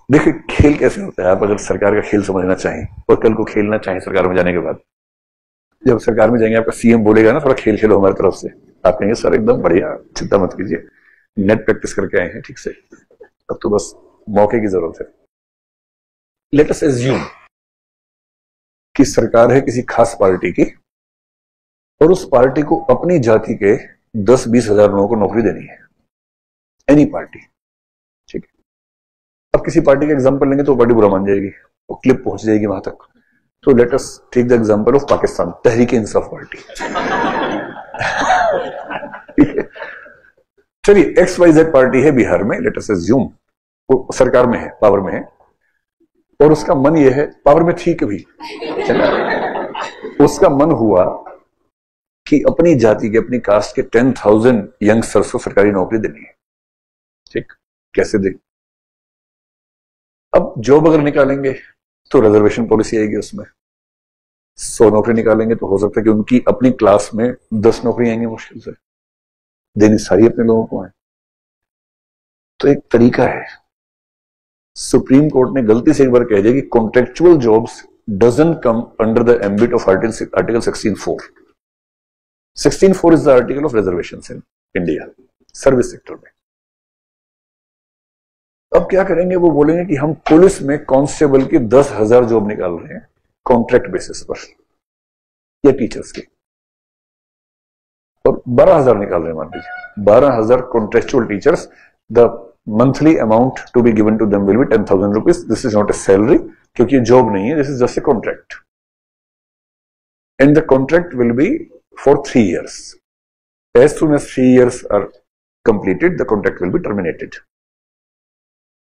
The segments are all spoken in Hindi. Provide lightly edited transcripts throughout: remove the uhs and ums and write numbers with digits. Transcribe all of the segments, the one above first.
देखिए खेल कैसे होता है, आप अगर सरकार का खेल समझना चाहें और कल को खेलना चाहें सरकार में जाने के बाद, जब सरकार में जाएंगे आपका सीएम बोलेगा ना थोड़ा खेल खेलो हमारी तरफ से, आप कहेंगे सर एकदम बढ़िया, चिंता मत कीजिए, नेट प्रैक्टिस करके आए हैं ठीक से, अब तो बस मौके की जरूरत है। लेट अस एज्यूम कि सरकार है किसी खास पार्टी की और उस पार्टी को अपनी जाति के 10-20 हजार लोगों को नौकरी देनी है, एनी पार्टी, ठीक है। अब किसी पार्टी का एग्जांपल लेंगे तो पार्टी बुरा मान जाएगी, वो क्लिप पहुंच जाएगी वहां तक। तो let us take the example of Pakistan, Tehreek Insaf party. चलिए XYZ पार्टी है बिहार में, लेट अस अज्यूम वो सरकार में है, पावर में है, और उसका मन ये है, पावर में थी कभी, उसका मन हुआ कि अपनी जाति के, अपनी कास्ट के 10,000 यंगस्टर्स को सरकारी नौकरी देनी है, ठीक। कैसे दे? अब जॉब अगर निकालेंगे तो रिजर्वेशन पॉलिसी आएगी, उसमें 100 नौकरी निकालेंगे तो हो सकता है कि उनकी अपनी क्लास में 10 नौकरी आएंगी मुश्किल से, देनी सारी अपने लोगों को है। तो एक तरीका है, सुप्रीम कोर्ट ने गलती से एक बार कह दिया कि contractual jobs doesn't come under the ambit of article 16(4). 16(4) is the article of reservation in India service sector में। अब क्या करेंगे, वो बोलेंगे कि हम पुलिस में कांस्टेबल की 10,000 जॉब निकाल रहे हैं कॉन्ट्रैक्ट बेसिस पर, या टीचर्स की, और 12,000 निकाल रहे हैं, मान लीजिए 12,000 contractual teachers, the monthly amount to be given to them will be 10,000 rupees. This is not a salary, क्योंकि ये जॉब नहीं है, this is just a contract, and the contract will be for 3 years. As soon as 3 years are completed, the contract will be terminated.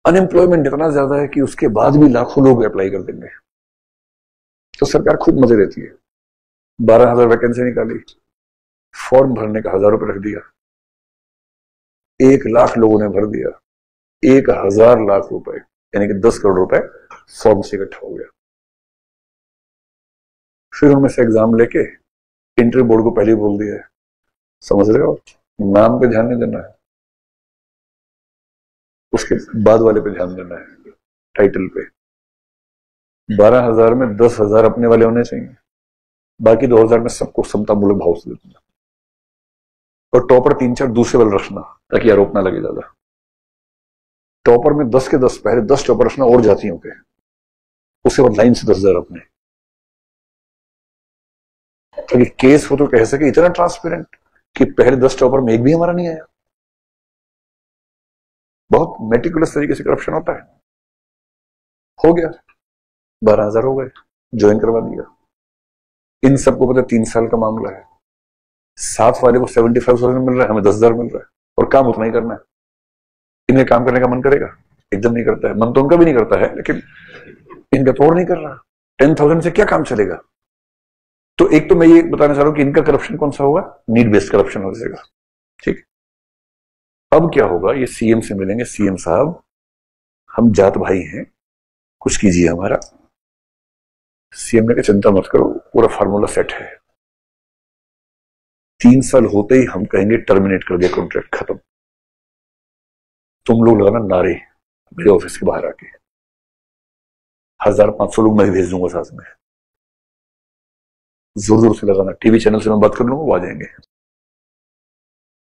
Unemployment इतना ज्यादा है कि उसके बाद भी लाखों लोग अप्लाई कर देंगे, तो सरकार खूब मजे देती है। 12,000 वैकेंसी निकाली, फॉर्म भरने का 1,000 रुपए रख दिया, 1 लाख लोगों ने भर दिया, 1,000 लाख रुपए यानी कि 10 करोड़ रुपए फॉर्म से इकट्ठा हो गया। फिर उनमें से एग्जाम लेके इंटरव्यू बोर्ड को पहले ही बोल दिया है, समझ रहे हो, नाम पे ध्यान नहीं देना है, उसके बाद वाले पे ध्यान देना है, टाइटल पे। 12,000 में 10,000 अपने वाले होने चाहिए, बाकी 2,000 में सबको समतामूलक भाव से देना, और टॉपर 3-4 दूसरे वाले रखना ताकि आरोप ना लगे ज्यादा। टॉपर में 10 के 10, पहले 10 टॉपर रखना और जातियों के, उसके बाद लाइन से 10,000 अपने, ताकि केस हो तो कह सके इतना ट्रांसपेरेंट कि पहले 10 टॉपर में एक भी हमारा नहीं आया। बहुत मेटिकुलस तरीके से करप्शन होता है। हो गया, 12,000 हो गए, ज्वाइन करवा दिया। इन सबको पता 3 साल का मामला है, 7 वाले को 75,000 मिल रहा है, हमें 10,000 मिल रहा है, और काम उतना ही करना है। इन्हें काम करने का मन करेगा? एकदम नहीं करता है, मन तो उनका भी नहीं करता है, लेकिन इनका तो और नहीं कर रहा। 10,000 से क्या काम चलेगा? तो एक तो मैं ये बताना चाह रहा हूं कि इनका करप्शन कौन सा होगा, नीड बेस्ड करप्शन हो जाएगा, ठीक। अब क्या होगा, ये सीएम से मिलेंगे, सीएम साहब हम जात भाई हैं, कुछ कीजिए हमारा। सीएम ने कहा चिंता मत करो, पूरा फार्मूला सेट है, 3 साल होते ही हम कहेंगे टर्मिनेट कर दिया कॉन्ट्रैक्ट, खत्म। तुम लोग लगाना नारे मेरे ऑफिस के बाहर आके, 1,500 लोग मैं भेज दूंगा साथ में, जोर जोर से लगाना, टीवी चैनल से मैं बात कर लूंगा, वो आ जाएंगे,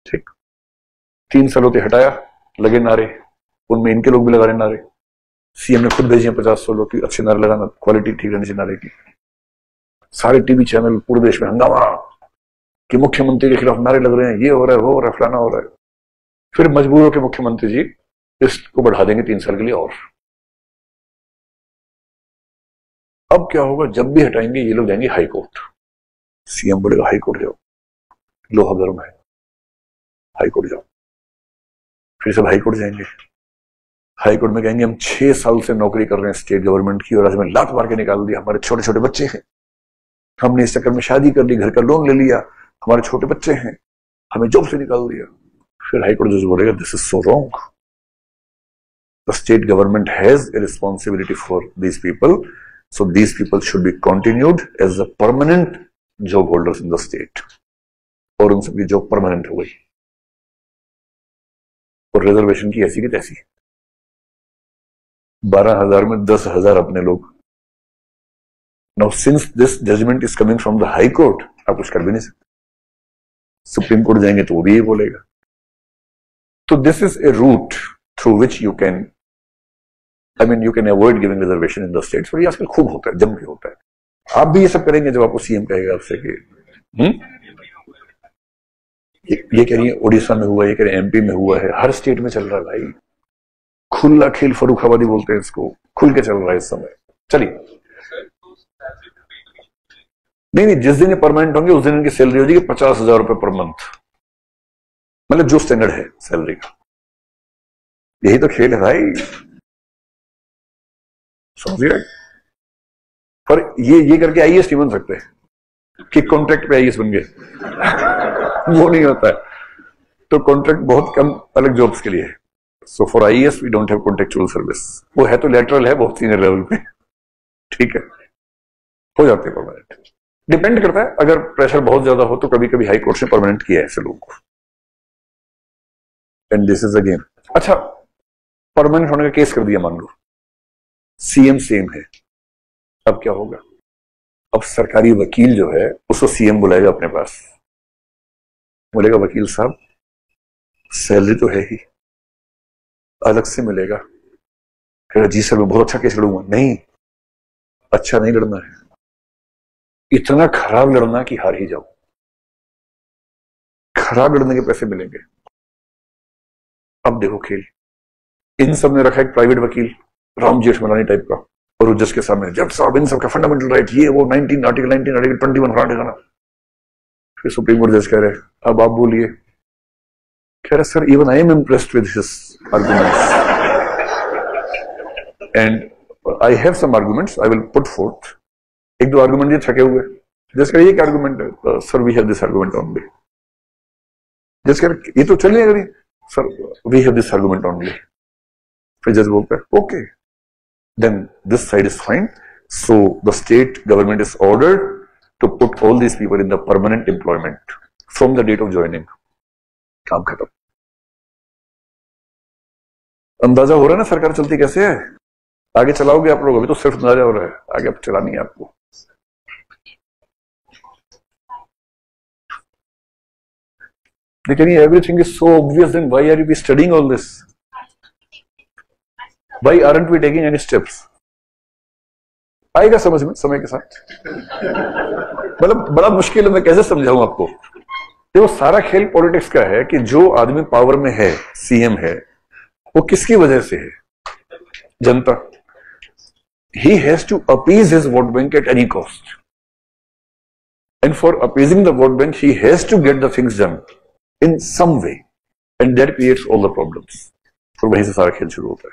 ठीक। 3 साल होते हटाया, लगे नारे, उनमें इनके लोग भी लगा रहे नारे। सीएम ने खुद भेजे 50-100 लोग कि अच्छे नारे लगाना, क्वालिटी ठीक रहनी चाहिए नारे की। सारे टीवी चैनल पूरे देश में हंगामा कि मुख्यमंत्री के खिलाफ नारे लग रहे हैं, ये हो रहा है, वो हो रहा है, फलाना हो रहा है। फिर मजबूर होकर मुख्यमंत्री जी इसको बढ़ा देंगे 3 साल के लिए और। अब क्या होगा, जब भी हटाएंगे ये लोग जाएंगे हाई कोर्ट। सीएम बोलेगा हाई कोर्ट जाओ, लोहा गर्म है, हाई कोर्ट जाओ। फिर सब हाई कोर्ट जाएंगे, हाई कोर्ट में कहेंगे हम 6 साल से नौकरी कर रहे हैं स्टेट गवर्नमेंट की, और आज हमें लात मार के निकाल दिया, हमारे छोटे छोटे बच्चे हैं, हमने इस चक्कर में शादी कर ली, घर का लोन ले लिया, हमारे छोटे बच्चे हैं, हमें जॉब से निकाल दिया। फिर हाई कोर्ट जज बोलेगा this is so wrong, the state government has a responsibility for these people, so these people should be continued as the permanent job holders in the state. और उन सबकी जॉब परमानेंट हो गई, और रिजर्वेशन की ऐसी की तैसी। 12,000 में 10,000 अपने लोग। Now since this judgement is coming from the high court, आप कुछ कर भी नहीं सकते। सुप्रीम कोर्ट जाएंगे तो वो भी ये बोलेगा। तो this is a route through which you can, I mean you can avoid giving reservation in the states. और ये आजकल खूब होता है, जम के होता है। आप भी ये सब करेंगे जब आपको सीएम कहेगा आपसे कि ये कह रही है उड़ीसा में हुआ, ये कह रही है एमपी में हुआ है, हर स्टेट में चल रहा है भाई। खुला खेल फर्रुखाबादी बोलते हैं इसको, खुल के चल रहा है इस समय। चलिए, नहीं, जिस दिन ये परमानेंट होंगे उस दिन इनकी सैलरी हो जाएगी 50,000 रुपए पर मंथ, मतलब जो स्टैंडर्ड है सैलरी का। यही तो खेल है भाई, समझिए। पर ये करके आईएएस नहीं बन सकते कि कॉन्ट्रैक्ट पे आईएएस बन गए वो नहीं होता है। तो कॉन्ट्रैक्ट बहुत कम अलग जॉब्स के लिए है। So for IAS we don't have contractual service. वो है तो लेटरल है, बहुत सीनियर लेवल पे, ठीक है, हो जाते हैं परमानेंट। डिपेंड करता है, अगर प्रेशर बहुत ज्यादा हो तो कभी कभी हाई कोर्ट ने परमानेंट किया है ऐसे लोगों को। एंड दिस इज अगेन, अच्छा परमानेंट होने का केस कर दिया मान लो, सीएम सेम है, अब क्या होगा? अब सरकारी वकील जो है उसको सीएम बुलाएगा अपने पास, बोलेगा वकील साहब सैलरी तो है ही, अलग से मिलेगा। कह जी सर मैं बहुत अच्छा केस लड़ूंगा। नहीं, अच्छा नहीं लड़ना है, इतना खराब लड़ना कि हार ही जाओ। खराब लड़ने के पैसे मिलेंगे। अब देखो खेल, इन सब ने रखा एक प्राइवेट वकील, राम जेठमलानी टाइप का, और वो जज के सामने जज साहब इन सबका फंडामेंटल राइट ये वो 19 आर्टिकल 21 फलाना ठिकाना। फिर सुप्रीम कोर्ट जज कह रहे अब आप बोलिए। कह रहे sir even I am impressed with his arguments and I have some arguments I will put forth. एक दो आर्गुमेंट ये छके हुए, जज कह रहे ये क्या आर्गुमेंट है? Sir we have this argument only. जज कह रहे ये तो चल नहीं रही। Sir we have this argument only. फिर जज बोलता है okay then this side is fine, so the state government is ordered to put all these people in the permanent employment from the date of joining. काम खत्म। अंदाजा हो रहा है ना सरकार चलती कैसे है? आगे चलाओगे आप लोग, अभी तो सिर्फ अंदाजा हो रहा है, आगे अब चलानी है आपको। लेकिन everything is so obvious, then why are you studying all this? Why aren't we taking any steps? आएगा समझ में समय के साथ। मतलब बड़ा मुश्किल है, मैं कैसे समझाऊं आपको। देखो सारा खेल पॉलिटिक्स का है कि जो आदमी पावर में है, सीएम है, वो किसकी वजह से है? जनता। He has to appease his vote bank at any cost. And for appeasing the vote bank, he has to get the things done in some way. And that creates all the problems. फिर वहीं से सारा खेल शुरू होता है।